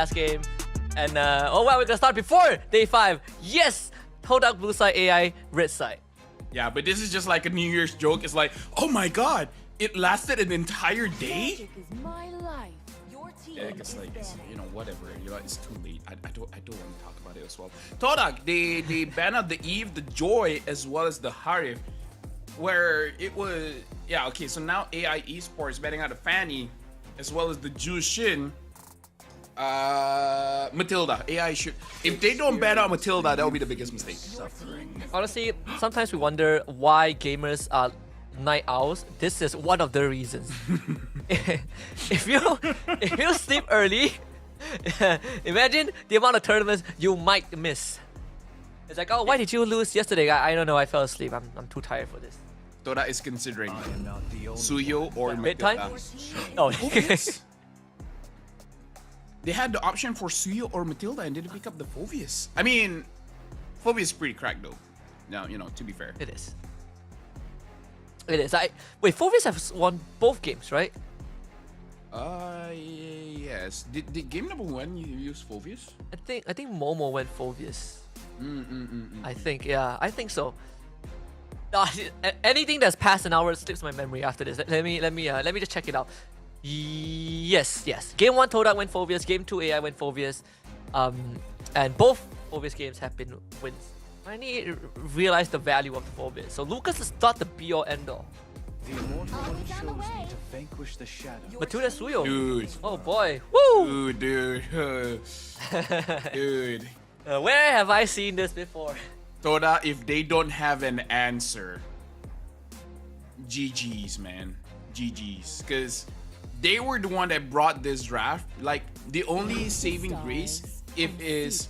last game. And oh wow, we're gonna start before day 5. Yes, Todak blue side, AI red side. Yeah, but this is just like a New Year's joke. It's like, oh my god, it lasted an entire day. Yeah, it's like, you know, whatever. You know, it's too late. I don't want to talk about it as well. Todak, they banned out the Eve, the Joy, as well as the Harif, where it was, yeah, okay. So now AI Esports banning out the Fanny, as well as the Jushin. Matilda. AI should. If they don't ban out Matilda, that would be the biggest mistake. Honestly, sometimes we wonder why gamers are night owls. This is one of the reasons. if you sleep early, imagine the amount of tournaments you might miss. It's like, oh, why did you lose yesterday? I don't know. I fell asleep. I'm too tired for this. Toda is considering Suyo or Matilda. Oh, they had the option for Suyo or Matilda and didn't pick up the Phoveus. I mean, Phoveus is pretty cracked though. Now, you know, to be fair. it is. It is. Wait, Phoveus has won both games, right? Yes. Did game number 1 you use Phoveus? I think Momo went Phoveus. I think, yeah, I think so. Anything that's past an hour slips my memory after this. Let me just check it out. Yes. Game 1 Todak went Phoveus, game 2 AI went Phoveus. And both Phoveus games have been wins. I need to realize the value of the Phoveus. So Lucas is not the be all end all. The immortal one chose me to vanquish the shadow. Matilda Suyo. Dude. Oh boy. Woo! Dude. Dude. Where have I seen this before? Toda, if they don't have an answer, GG's, man. GG's. Because they were the one that brought this draft. Like, the only saving grace is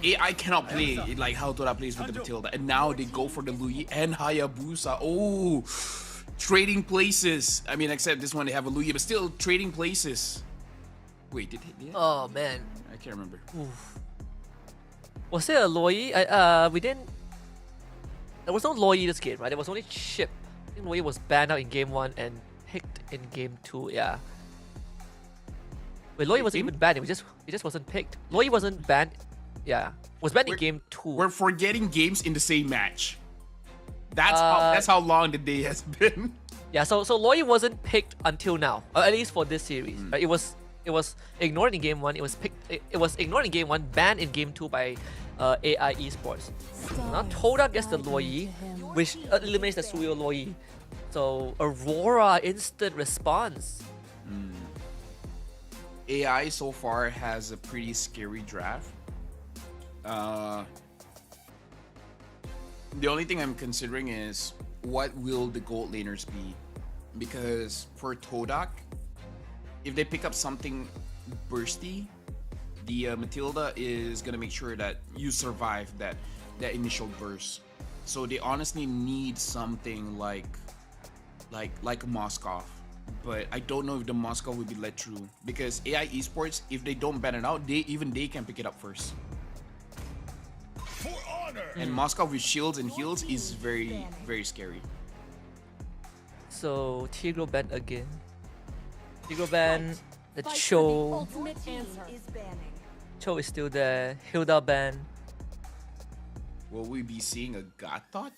AI cannot play like how Toda plays with the Matilda. And now they go for the Lui and Hayabusa. Oh, trading places. I mean, except this one they have a Lui, but still trading places. Wait, did they? Oh man. I can't remember. Oof. Was there a Loi? We didn't. There was no Loi this game, right? There was only Chip. I think Loi was banned out in game 1 and picked in game 2. Yeah. Wait, Loi wasn't even banned. It just wasn't picked. Loi wasn't banned. Yeah, was banned in game 2. We're forgetting games in the same match. That's how long the day has been. Yeah. So Loi wasn't picked until now, at least for this series. Right? It was ignored in game 1. It was picked. It was ignored in game 1. Banned in game 2 by AI Esports. Now Toda gets the Loi, which eliminates the Suyo Loi. So Aurora instant response. AI so far has a pretty scary draft. The only thing I'm considering is what will the gold laners be? Because for Todak, if they pick up something bursty, the Matilda is gonna make sure that you survive that initial burst. So they honestly need something like Moskov. But I don't know if the Moscow will be let through because AI Esports, if they don't ban it out, they can pick it up first. For honor. And Moscow with shields and heals is very, very scary. So Tigro ban again. Tigro ban. The Cho. Cho is still there. Hilda ban. Will we be seeing a Gatot?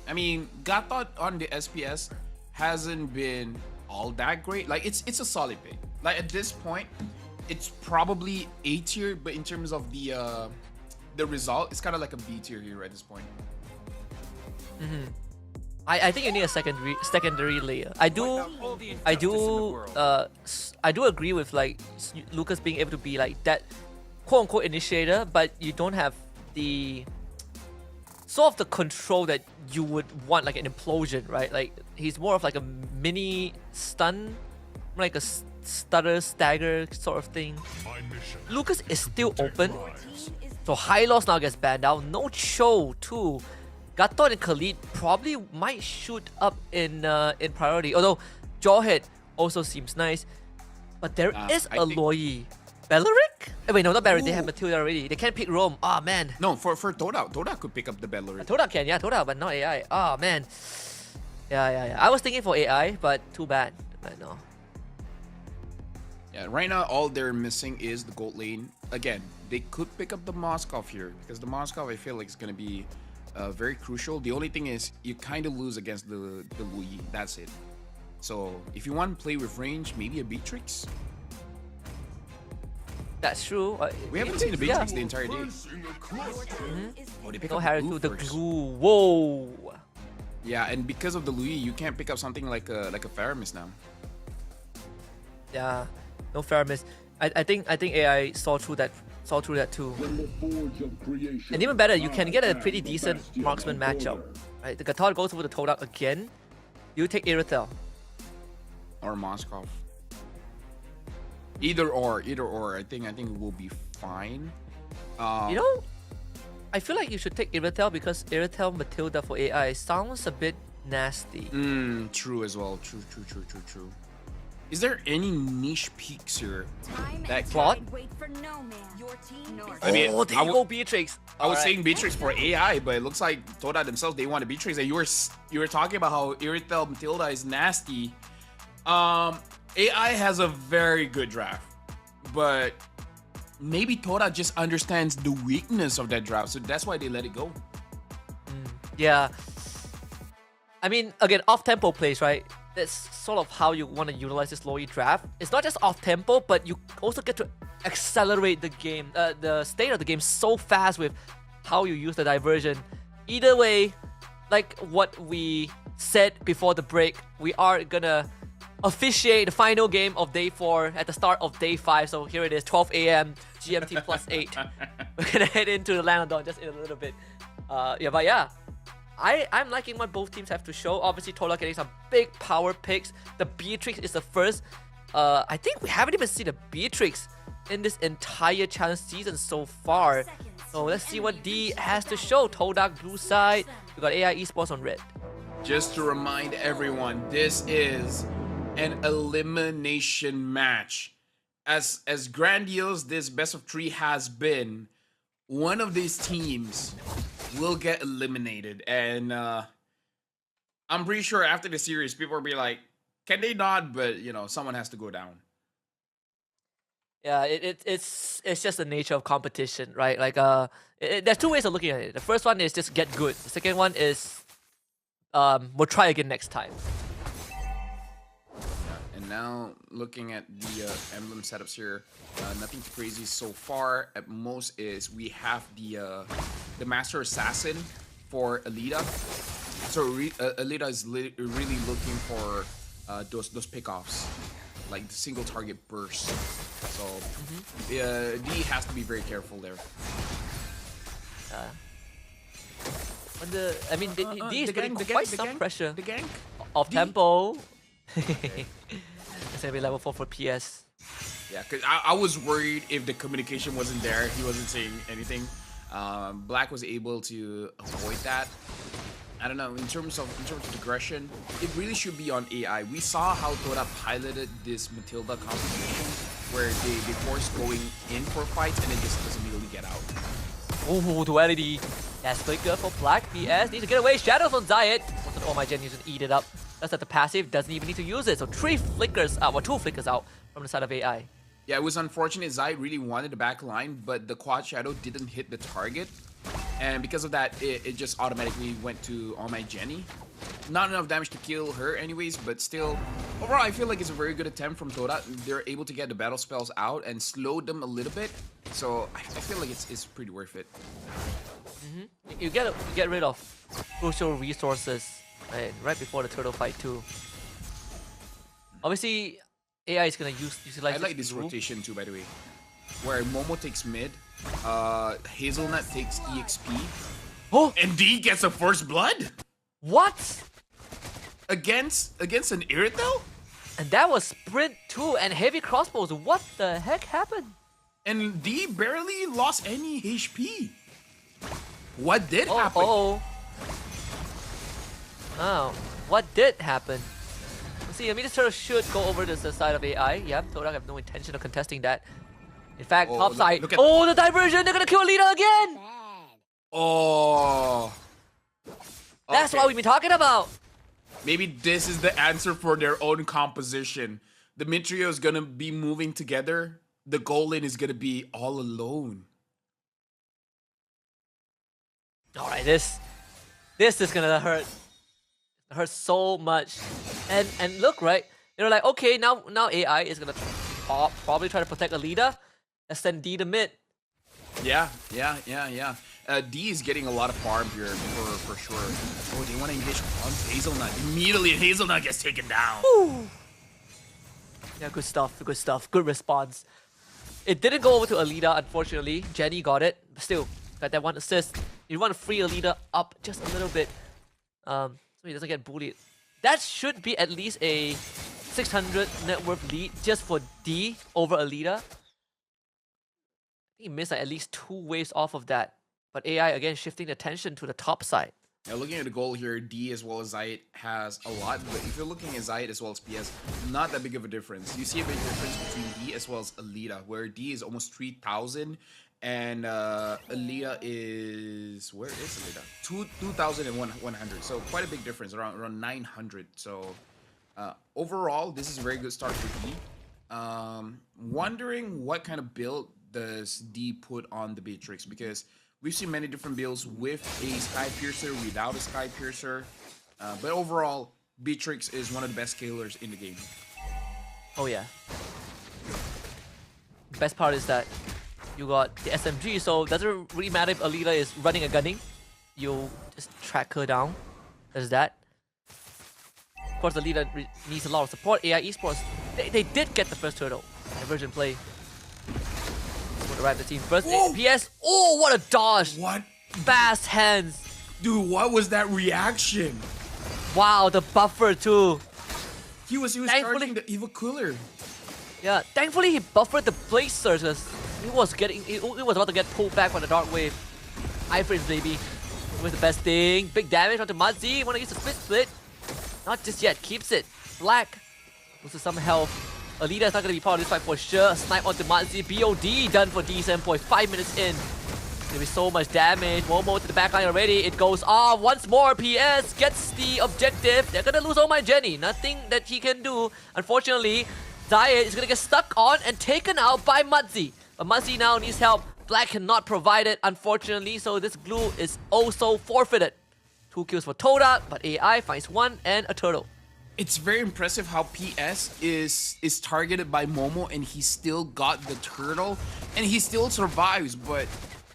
I mean, Gatot on the SPS hasn't been all that great. Like it's a solid pick. Like at this point, it's probably A tier, but in terms of the result, it's kind of like a B tier here at this point. I think you need a secondary layer. I do agree with like Lucas being able to be like that quote unquote initiator, but you don't have the sort of the control that you would want, like an implosion, right? Like he's more of like a mini stun, like a stutter stagger sort of thing. Lucas is still open, so High Loss now gets banned out. No Cho too. Gatot and Khalid probably might shoot up in priority, although Jawhead also seems nice. But there is a Loi. Belleric? Wait, no, not Belleric. They have Matilda already. They can't pick Rome. Ah, man. No, for Toda. Toda could pick up the Belleric. Toda can, yeah, Toda, but not AI. Ah, man. Yeah. I was thinking for AI, but too bad. I know. Yeah, right now all they're missing is the gold lane. Again, they could pick up the Moskov here because the Moskov I feel like is gonna be very crucial. The only thing is you kind of lose against the Louis. That's it. So if you want to play with range, maybe a Beatrix. That's true. We haven't seen the Beatrix the entire day. Oh, they pick No up Harry blue to the first. glue. Whoa. Yeah, and because of the Louis, you can't pick up something like a Faramis now. Yeah. No fair miss. I think AI saw through that too. And even better, you can get a pretty decent marksman matchup. Right? The Gator goes over the Todak again. You take Irithel. Or Moskov. Either or. I think it will be fine. You know, I feel like you should take Irithel because Irithel Matilda for AI sounds a bit nasty. True as well. True. Is there any niche peaks here? That Plot? I mean, Oh, there you go, Beatrix. I was Alright. saying Beatrix for AI, but it looks like Toda themselves they want a Beatrix. And you were talking about how Irithel Matilda is nasty. AI has a very good draft, but maybe Toda just understands the weakness of that draft, so that's why they let it go. Yeah. I mean, again, off-tempo plays, right? That's sort of how you want to utilize this low E draft. It's not just off-tempo, but you also get to accelerate the game, the state of the game so fast with how you use the diversion. Either way, like what we said before the break, we are gonna officiate the final game of day 4 at the start of day 5. So here it is, 12 a.m. GMT plus 8. We're gonna head into the Land of Dawn just in a little bit. I'm liking what both teams have to show. Obviously, Tola getting some big power picks. The Beatrix is the first. I think we haven't even seen a Beatrix in this entire challenge season so far. So let's see what D has to show. Todak blue side. We got AI Esports on red. Just to remind everyone, this is an elimination match. As grandiose this best of 3 has been, one of these teams will get eliminated, and I'm pretty sure after the series people will be like, can they not? But you know, someone has to go down. Yeah, it's just the nature of competition, right? Like there's two ways of looking at it. The first one is just get good. The second one is we'll try again next time. And now looking at the emblem setups here, nothing too crazy so far. At most is we have the Master Assassin for Alita. So Alita is really looking for those pickoffs, like the single target burst. So D has to be very careful there. D is getting quite some pressure. The gank. Off tempo. It's gonna be level 4 for PS. Yeah, because I was worried if the communication wasn't there, he wasn't saying anything. Black was able to avoid that. I don't know, in terms of aggression, it really should be on AI. We saw how Toda piloted this Matilda competition where they force going in for fights and it just doesn't really get out. Oh, duality. That's flicker for Black. PS needs to get away. Shadows on Zayat. Oh, my Gen needs to eat it up. That's that the passive doesn't even need to use it. So 2 flickers out from the side of AI. Yeah, it was unfortunate. Zai really wanted the back line, but the quad shadow didn't hit the target. And because of that, it just automatically went to All Might Jenny. Not enough damage to kill her anyways, but still, overall, I feel like it's a very good attempt from Toda. They're able to get the battle spells out and slow them a little bit. So I feel like it's pretty worth it. You get rid of crucial resources right before the turtle fight too. Obviously, AI is gonna utilize. I like this rotation too, by the way, where Momo takes mid, Hazelnut takes EXP, and D gets a first blood. What? Against an Irithel? And that was sprint too, and heavy crossbows. What the heck happened? And D barely lost any HP. What did happen? What did happen? See, I mean, this turtle should go over to the side of AI. Yeah, Toda have no intention of contesting that. In fact, top side. The diversion! They're gonna kill Alita again! That's what we've been talking about. Maybe this is the answer for their own composition. the mid trio is gonna be moving together. The goal lane is gonna be all alone. All right, this is gonna hurt so much. And look, right? They're like, okay, now AI is gonna probably try to protect a leader. Let's send D to mid. Yeah. D is getting a lot of farm here for sure. Oh, they want to engage on Hazelnut. Immediately, Hazelnut gets taken down. Woo. Yeah, good stuff. Good response. It didn't go over to Alida, unfortunately. Jenny got it, but still got that one assist. You want to free Alida up just a little bit, so he doesn't get bullied. That should be at least a 600 net worth lead just for D over Alida. He missed like at least 2 waves off of that. But AI again shifting the attention to the top side. Now looking at the goal here, D as well as Zayat has a lot, but if you're looking at Zayat as well as PS, not that big of a difference. You see a big difference between D as well as Alida, where D is almost 3,000 and Alida is, where is Alida? 2,100. So quite a big difference, around 900. So overall, this is a very good start for D. Wondering what kind of build does D put on the Beatrix, because we've seen many different builds with a Sky Piercer, without a Sky Piercer. But overall, Beatrix is one of the best killers in the game. Oh yeah. Best part is that you got the SMG, so it doesn't really matter if Alida is running and gunning. You just track her down. There's that. Of course, Alida needs a lot of support. AI Esports, they did get the first turtle. Divergent play. Would arrive the team first. PS. Oh, what a dodge! What? Fast hands. Dude, what was that reaction? Wow, the buffer too. He was charging the evil cooler. Yeah, thankfully he buffered the Blaze Surge because he was about to get pulled back by the Dark Wave. iframes, baby. Was the best thing. Big damage onto Mudzy. Wanna use the split? Not just yet. Keeps it. Black. Loses some health. Alida is not going to be part of this fight for sure. Snipe onto Mudzy. BOD done for D7 5 minutes in. Gonna be so much damage. Momo to the backline already. It goes off once more. PS gets the objective. They're gonna lose Oh My Jenny. Nothing that he can do. Unfortunately, Zayat is gonna get stuck on and taken out by Mudzy. But Mudzy now needs help. Black cannot provide it, unfortunately, so this glue is also forfeited. 2 kills for Toda, but AI finds 1 and a turtle. It's very impressive how PS is targeted by Momo and he still got the turtle and he still survives, but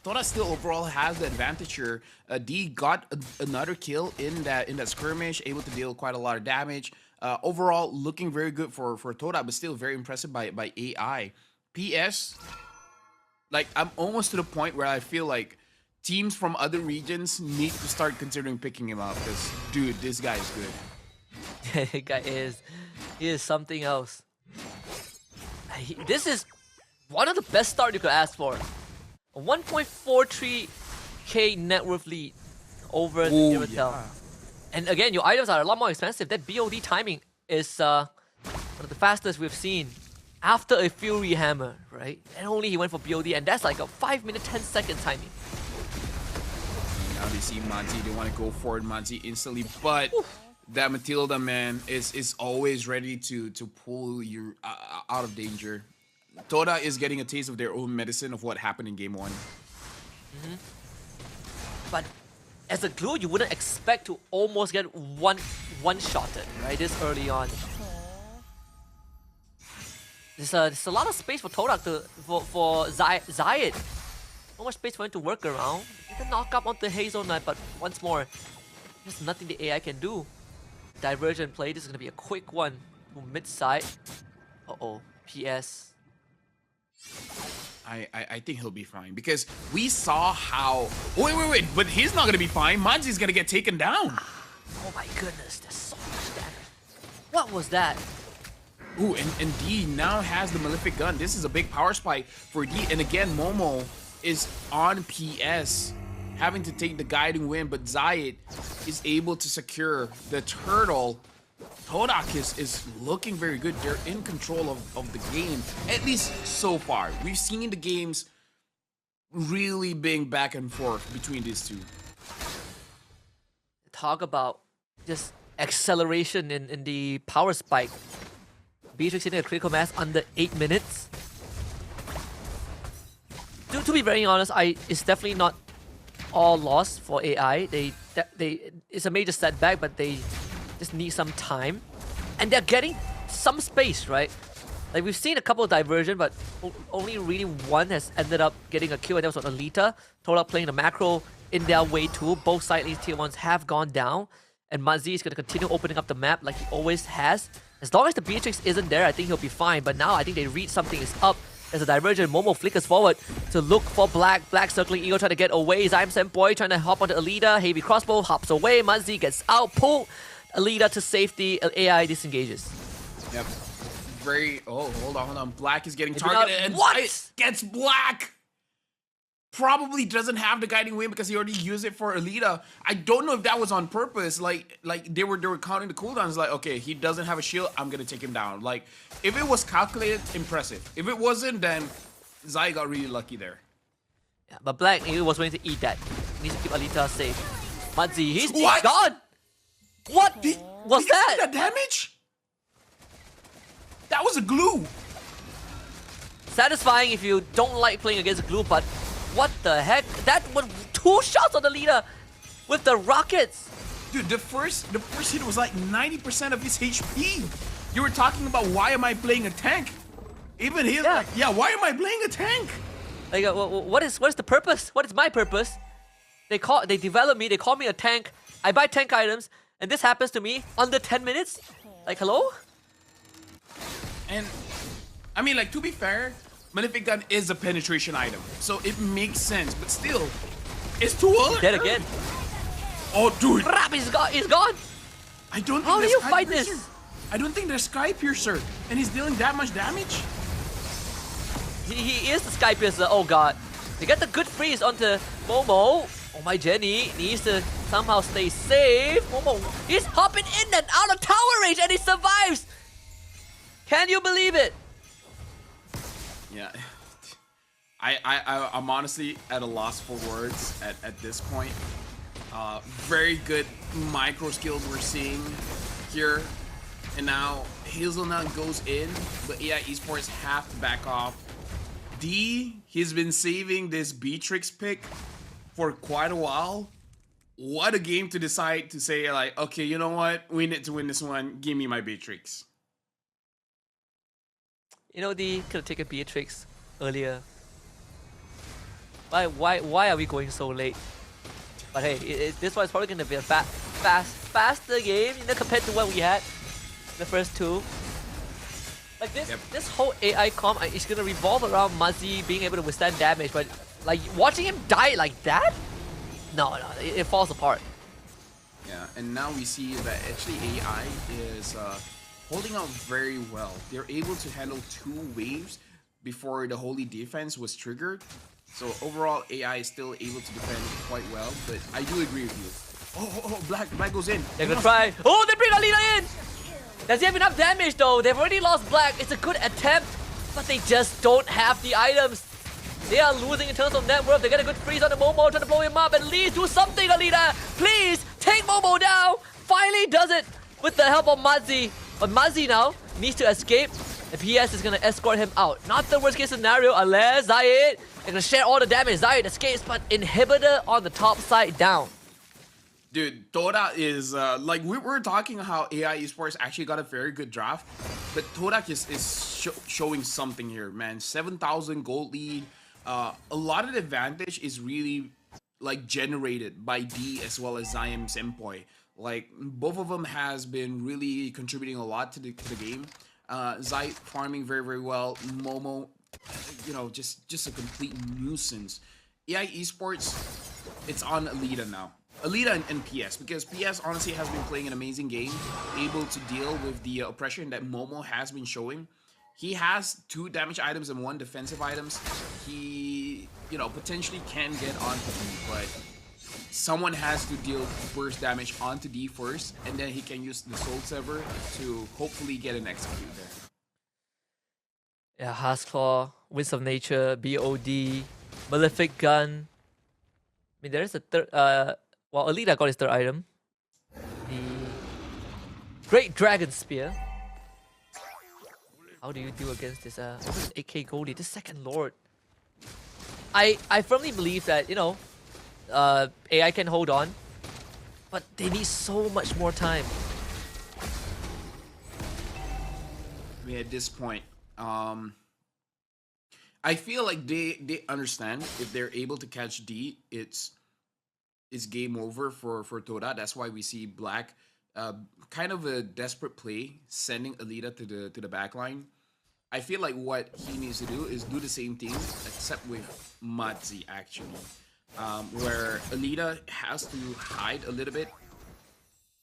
Toda still overall has the advantage here. D got another kill in that skirmish, able to deal quite a lot of damage. Overall, looking very good for Toda, but still very impressive by AI. PS, like, I'm almost to the point where I feel like teams from other regions need to start considering picking him up because, dude, this guy is good. The guy he is something else. This is one of the best starts you could ask for. A 1.43k net worth lead over the Irritel. Yeah. And again, your items are a lot more expensive. That BOD timing is one of the fastest we've seen after a Fury Hammer, right? And only he went for BOD, and that's like a 5-minute, 10-second timing. Now they see Manzi, they want to go forward Manzi instantly, but that Matilda, man, is always ready to pull you out of danger. Toda is getting a taste of their own medicine of what happened in game 1. But as a glue, you wouldn't expect to almost get one-shotted, right? This early on. There's a lot of space for Toda for Zayat. So much space for him to work around. He can knock up onto Hazelnut, but once more, there's nothing the AI can do. Divergent play. This is gonna be a quick one to mid side. Uh-oh, PS. I think he'll be fine because we saw how. Wait, but he's not gonna be fine. Manzi's gonna get taken down. Oh my goodness, there's so much damage. What was that? Ooh, and D now has the Malefic Gun. This is a big power spike for D. And again, Momo is on PS, having to take the guiding wind, but Zayat is able to secure the turtle. Todak is looking very good. They're in control of the game, at least so far. We've seen the games really being back and forth between these two. Talk about just acceleration in the power spike. Beatrix hitting a critical mass under 8 minutes. To be very honest, it's definitely not all lost for AI. It's a major setback, but they just need some time. And they're getting some space, right? Like, we've seen a couple of diversion, but only really one has ended up getting a kill, and that was on Alita. Total playing the macro in their way too. Both side lanes tier 1s have gone down, and Muzzy is going to continue opening up the map like he always has. As long as the Beatrix isn't there, I think he'll be fine, but now I think they read something is up. There's a diversion. Momo flickers forward to look for Black. Black circling Eagle, trying to get away. Zyme Senpoi trying to hop onto Alita. Heavy crossbow hops away. Muzzy gets out, pull Alita to safety. AI disengages. Yep. Hold on. Black is getting Maybe targeted, not. and What? Zyte gets Black. Probably doesn't have the guiding wing because he already used it for Alita. I don't know if that was on purpose. Like they were counting the cooldowns. Like, okay, he doesn't have a shield, I'm gonna take him down. Like, if it was calculated, impressive. If it wasn't, then Zyte got really lucky there. Yeah, but Black was going to eat that. He needs to keep Alita safe. Muzzy, he's What? gone. What was Did you see that? that damage? That was a glue. Satisfying if you don't like playing against glue, but what the heck? That was 2 shots on the leader with the rockets. Dude, the first hit was like 90% of his HP. You were talking about why am I playing a tank? Even he's like, yeah, why am I playing a tank? Like, what is the purpose? What is my purpose? They develop me. They call me a tank. I buy tank items, and this happens to me under 10 minutes. Like, hello? And I mean, like, to be fair, Malefic Gun is a penetration item, so it makes sense. But still, it's too early. Dead again. Oh, dude. Crap, he's gone. I don't think How do there's you Sky fight Piercer. this? I don't think there's Sky Piercer, and he's dealing that much damage. He is the Sky Piercer. Oh god. They get the good freeze onto Momo. Oh my, Jenny needs to somehow stay safe. Momo, he's hopping in and out of tower range, and he survives. Can you believe it? Yeah. I'm honestly at a loss for words at this point. Very good micro skills we're seeing here. And now Hazelnut goes in, but AI Esports have to back off. He's been saving this Beatrix pick for quite a while. What a game to decide to say, like, okay, you know what? We need to win this one. Give me my Beatrix. You know, D could have taken Beatrix earlier. Why are we going so late? But hey, this one is probably going to be a faster game, you know, compared to what we had the first two. Like this whole AI comp is going to revolve around Muzzy being able to withstand damage, but like watching him die like that, no, it falls apart. Yeah, and now we see that actually AI is holding out very well. They're able to handle 2 waves before the holy defense was triggered. So overall, AI is still able to defend quite well, but I do agree with you. Oh, Black goes in. They're gonna try. Oh, they bring Alina in! Does he have enough damage though? They've already lost Black. It's a good attempt, but they just don't have the items. They are losing in terms of net worth. They get a good freeze on the Momo, trying to blow him up. At least do something, Alina! Please, take Momo down! Finally does it with the help of Muzzy. But Muzzy now needs to escape. The PS is gonna escort him out. Not the worst case scenario unless Zyte is gonna share all the damage. Zyte escapes, but inhibitor on the top side down. Dude, Todak is, like, we were talking how AI Esports actually got a very good draft, but Todak is showing something here, man. 7,000 gold lead. A lot of the advantage is really, like, generated by D as well as Zyme Senpoi. Like, both of them has been really contributing a lot to the game. Zyte farming very, very well. Momo, you know, just a complete nuisance. AI Esports, it's on Alita now. Alita and PS, because PS honestly has been playing an amazing game, able to deal with the oppression that Momo has been showing. He has 2 damage items and 1 defensive items. He, you know, potentially can get onto D, but someone has to deal burst damage onto D first, and then he can use the Soul Sever to hopefully get an execute there. Yeah, Haskell, Winds of Nature, BOD, Malefic Gun. I mean, there is a third. Well, Alita got his 3rd item. The Great Dragon Spear. How do you do against this 8k goalie, this second Lord? I firmly believe that, you know, AI can hold on, but they need so much more time. I mean, at this point, I feel like they understand if they're able to catch D, it's game over for Toda. That's why we see Black kind of a desperate play, sending Alita to the back line. I feel like what he needs to do is do the same thing, except with Madzi, actually. Where Alita has to hide a little bit,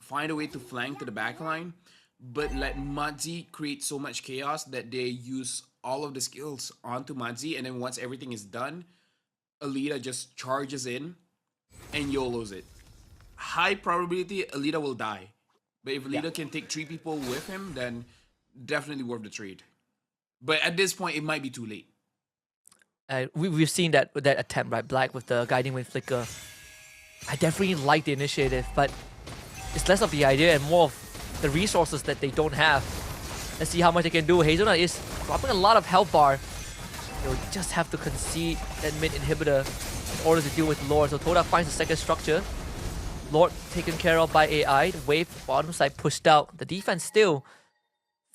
find a way to flank to the back line, but let Madzi create so much chaos that they use all of the skills onto Madzi, and then once everything is done, Alita just charges in and YOLOs it. High probability Alita will die, but if Alita can take 3 people with him, then definitely worth the trade. But at this point, it might be too late. We've seen that attempt, right? Black with the guiding wind flicker. I definitely like the initiative, but it's less of the idea and more of the resources that they don't have. Let's see how much they can do. Hazelnut is dropping a lot of health bar. They'll just have to concede that mid inhibitor in order to deal with Lord. So Toda finds the second structure. Lord taken care of by AI. The wave bottom side pushed out. The defense still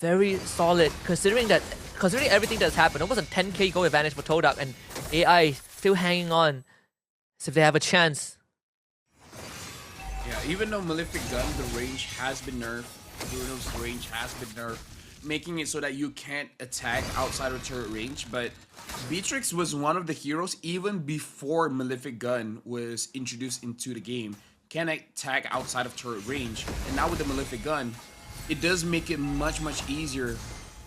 very solid, considering everything that's happened. Almost a 10k goal advantage for Todak, and AI still hanging on as if they have a chance. Yeah, even though Malefic Gun, the range has been nerfed, Bruno's range has been nerfed, making it so that you can't attack outside of turret range, but Beatrix was one of the heroes even before Malefic Gun was introduced into the game. Can attack outside of turret range, and now with the Malefic Gun, it does make it much easier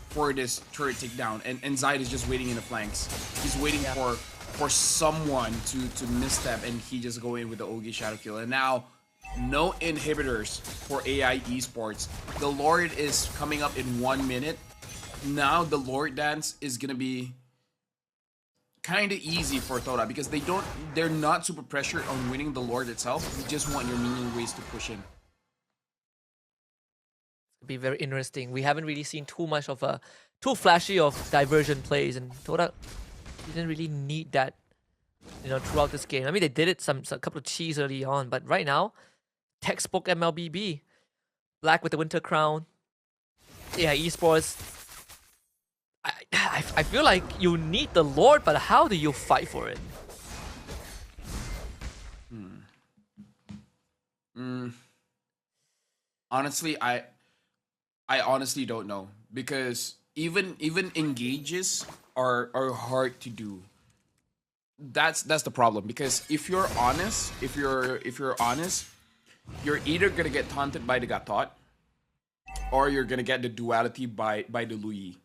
for this turret takedown, and Zyd is just waiting in the flanks. He's waiting for someone to misstep, and he just go in with the Ogi Shadow Kill. And now, no inhibitors for AI Esports. The Lord is coming up in 1 minute. Now the Lord dance is gonna be kind of easy for Toda because they're not super pressured on winning the Lord itself. You just want your minion ways to push in. Be very interesting. We haven't really seen too much of too flashy of diversion plays, and Toda didn't really need that, you know, throughout this game. I mean, they did it some couple of cheese early on, but right now, textbook MLBB. Black with the Winter Crown. Yeah, Esports. I feel like you need the Lord, but how do you fight for it? Honestly, I honestly don't know, because even engages are hard to do. That's the problem, because if you're honest, you're either gonna get taunted by the Gatot, or you're gonna get the duality by the Louis.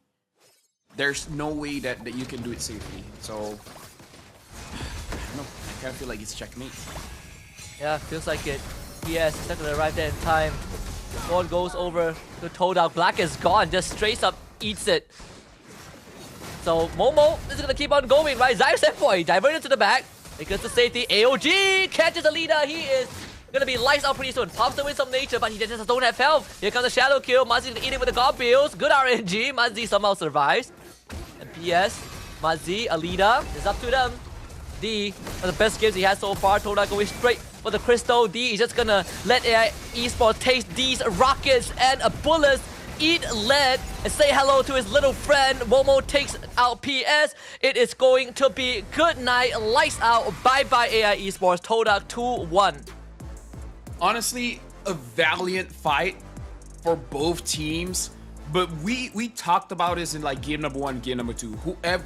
There's no way that you can do it safely. So I don't know. I kind of feel like it's checkmate. Yeah, feels like it. PS is not gonna arrive there in time. The Lord goes over to Todak. Black is gone, just straight up eats it. So Momo is gonna keep on going, right? Zyre set point, diverted to the back. Because the safety, AOG catches the leader. He is gonna be lights out pretty soon. Pops away some nature, but he just don't have health. Here comes the shadow kill. Mazzi's gonna eat it with the god bills. Good RNG. Mazzi somehow survives. And PS, Mazzi, Alita, it's up to them. D, one of the best games he has so far. Todak going straight for the crystal. D is just gonna let AI Esports taste these rockets and bullets. Eat lead and say hello to his little friend. Momo takes out PS. It is going to be good night. Lights out. Bye-bye AI Esports. Todak 2-1. Honestly, a valiant fight for both teams. But we talked about this in like game number 1, game number 2. Whoever